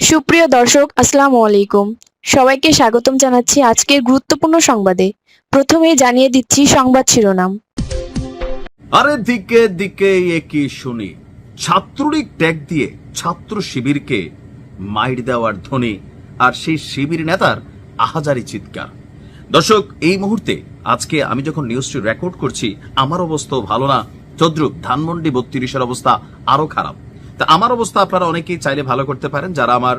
সুপ্রিয় দর্শক, আসসালামু আলাইকুম। সবাইকে স্বাগতম জানাচ্ছি আজকের গুরুত্বপূর্ণ সংবাদে। প্রথমেই জানিয়ে দিচ্ছি সংবাদ শিরোনাম। আরে দিকে দিকে একই শুনি, ছাত্রলীগ ট্যাগ দিয়ে ছাত্র শিবিরকে মাইর দেওয়ার ধ্বনি, আর সেই শিবির নেতার আহাজারি চিৎকার। দর্শক, এই মুহূর্তে আজকে আমি যখন নিউজটি রেকর্ড করছি আমার অবস্থাও ভালো না, তদ্রুপ ধানমন্ডি 32-এর অবস্থা আরো খারাপ। তা আমার অবস্থা আপনারা অনেকেই চাইলে ভালো করতে পারেন। যারা আমার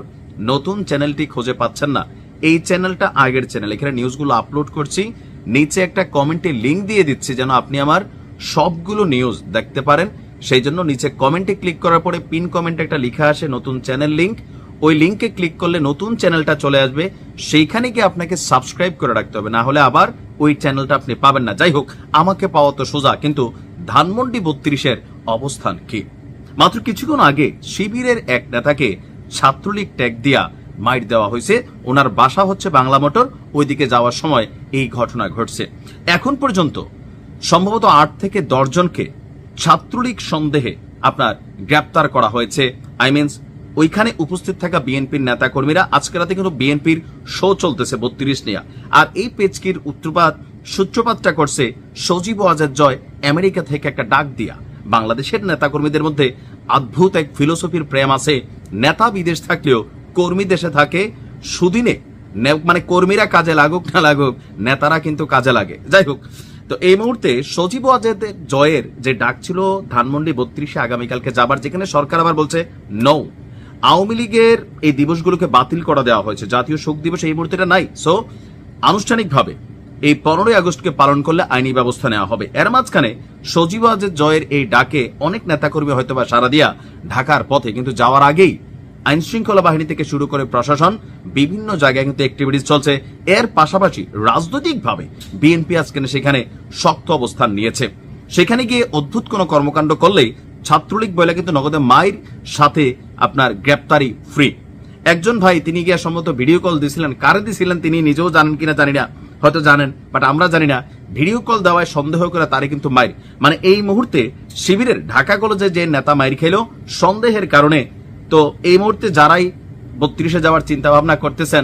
নতুন চ্যানেলটি খুঁজে পাচ্ছেন না, এই চ্যানেলটা আগের চ্যানেল, এখানে নিউজগুলো আপলোড করছি। নিচে একটা কমেন্টে লিংক দিয়ে দিচ্ছি যেন আপনি আমার সবগুলো নিউজ দেখতে পারেন। সেই জন্য নিচে কমেন্টে ক্লিক করার পরে পিন কমেন্টে একটা লেখা আসে নতুন চ্যানেল লিংক, ওই লিংকে ক্লিক করলে নতুন চ্যানেলটা চলে আসবে। সেইখানে গিয়ে আপনাকে সাবস্ক্রাইব করে রাখতে হবে, না হলে আবার ওই চ্যানেলটা আপনি পাবেন না। যাই হোক, আমাকে পাওয়া তো সোজা, কিন্তু ধানমন্ডি 32-এর অবস্থান কি? মাত্র কিছুক্ষণ আগে শিবিরের এক নেতাকে ছাত্রলীগ ট্যাগ দিয়া মাইর দেওয়া হয়েছে। ওনার বাসা হচ্ছে বাংলা মোটর, ওইদিকে যাওয়ার সময় এই ঘটনা ঘটছে। এখন পর্যন্ত সম্ভবত 8 থেকে 10 জনকে ছাত্রলীগ সন্দেহে আপনার গ্রেপ্তার করা হয়েছে। ওইখানে উপস্থিত থাকা বিএনপির নেতা কর্মীরা। আজকে রাতে কিন্তু বিএনপির শো চলতেছে 32 নিয়ে, আর এই পেচকির সূত্রপাতটা করছে সজীব ওয়াজেদ জয় আমেরিকা থেকে একটা ডাক দিয়া। বাংলাদেশের নেতা কর্মীদের মধ্যে অদ্ভুত এক ফিলোসফির প্রেম আছে। নেতা বিদেশ থাকলেও কর্মী দেশে থাকে। সুদিনে মানে কর্মীরা কাজে লাগুক না লাগুক, নেতারা কিন্তু কাজে লাগে। যাই হোক, তো এই মুহূর্তে সজীব ওয়াজেদ জয়ের যে ডাক ছিল ধানমন্ডি 32-এ আগামীকালকে যাবার, যেখানে সরকার আবার বলছে নৌ আওয়ামী লীগের এই দিবসগুলোকে বাতিল করা দেওয়া হয়েছে, জাতীয় শোক দিবস এই মুহূর্তে নাই। সো আনুষ্ঠানিকভাবে এই 15ই আগস্টকে পালন করলে আইনি ব্যবস্থা নেওয়া হবে। এর মাঝখানে সজীব ওয়াজেদ জয়ের এই ডাকে অনেক নেতাকর্মী হয়তো বা সারা দিয়া ঢাকার পথে, কিন্তু যাওয়ার আগেই আইন শৃঙ্খলা বাহিনী থেকে শুরু করে প্রশাসন বিভিন্ন জায়গায় কিন্তু অ্যাক্টিভিটিস চলছে। এর পাশাপাশি রাজনৈতিকভাবে বিএনপি আজকে সেখানে শক্ত অবস্থান নিয়েছে। সেখানে গিয়ে অদ্ভুত কোনো কর্মকাণ্ড করলেই ছাত্রলীগ বলে কিন্তু নগদে মাইর, সাথে আপনার গ্রেপ্তারি ফ্রি। একজন ভাই তিনি গিয়ে সম্ভবত ভিডিও কল দিছিলেন, কারে দিছিলেন তিনি নিজেও জানেন কিনা জানি না, হয়তো জানেন বাট আমরা জানি না। ভিডিও কল দেওয়ায় সন্দেহ করে তারে কিন্তু মাইর, মানে এই মুহূর্তে শিবিরের ঢাকা কলেজে যে নেতা মাইর খেল সন্দেহের কারণে। তো এই মুহূর্তে যারাই 32-এ যাওয়ার চিন্তা ভাবনা করতেছেন,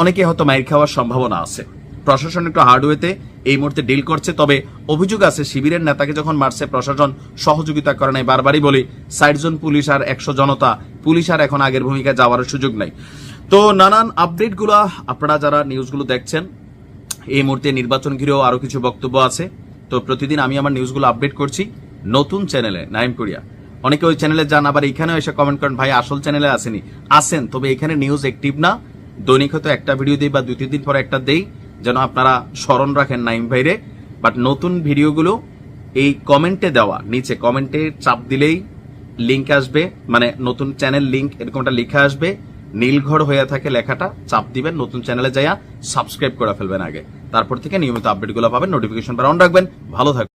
অনেকে হয়তো মাইর খাওয়ার সম্ভাবনা আছে। প্রশাসন একটু হার্ডওয়েতে এই মুহূর্তে ডিল করছে। তবে অভিযোগ আছে শিবিরের নেতাকে যখন মারছে প্রশাসন সহযোগিতা করে নাই। বারবারই বলি, 60 জন পুলিশ আর 100 জনতা, পুলিশ আর এখন আগের ভূমিকায় যাওয়ার সুযোগ নাই। তো নানান আপডেটগুলো আপনারা যারা নিউজগুলো দেখছেন, এই মুহূর্তে নির্বাচন ঘিরেও আরো কিছু বক্তব্য আছে। তো প্রতিদিন আমি আমার নিউজগুলো আপডেট করছি নতুন চ্যানেলে নাইম কোরিয়া। অনেকে ওই চ্যানেলে যান, আবার এখানেও এসে কমেন্ট করেন ভাই আসল চ্যানেলে আসেনি। আসেন, তবে এখানে নিউজ অ্যাক্টিভ না। দৈনিক হয়তো একটা ভিডিও দেই বা 2-3 দিন পরে একটা দেই, যেন আপনারা স্মরণ রাখেন নাইম ভাইরে। বাট নতুন ভিডিওগুলো এই কমেন্টে দেওয়া, নিচে কমেন্টে চাপ দিলেই লিংক আসবে, মানে নতুন চ্যানেল লিংক এরকম একটা লেখা আসবে, নীলঘর হয়ে থাকে লেখাটা, চাপ দিবেন, নতুন চ্যানেলে যাইয়া সাবস্ক্রাইব করে ফেলবেন আগে। তারপর থেকে নিয়মিত আপডেটগুলো পাবেন, নোটিফিকেশন অন রাখবেন। ভালো থাকবেন।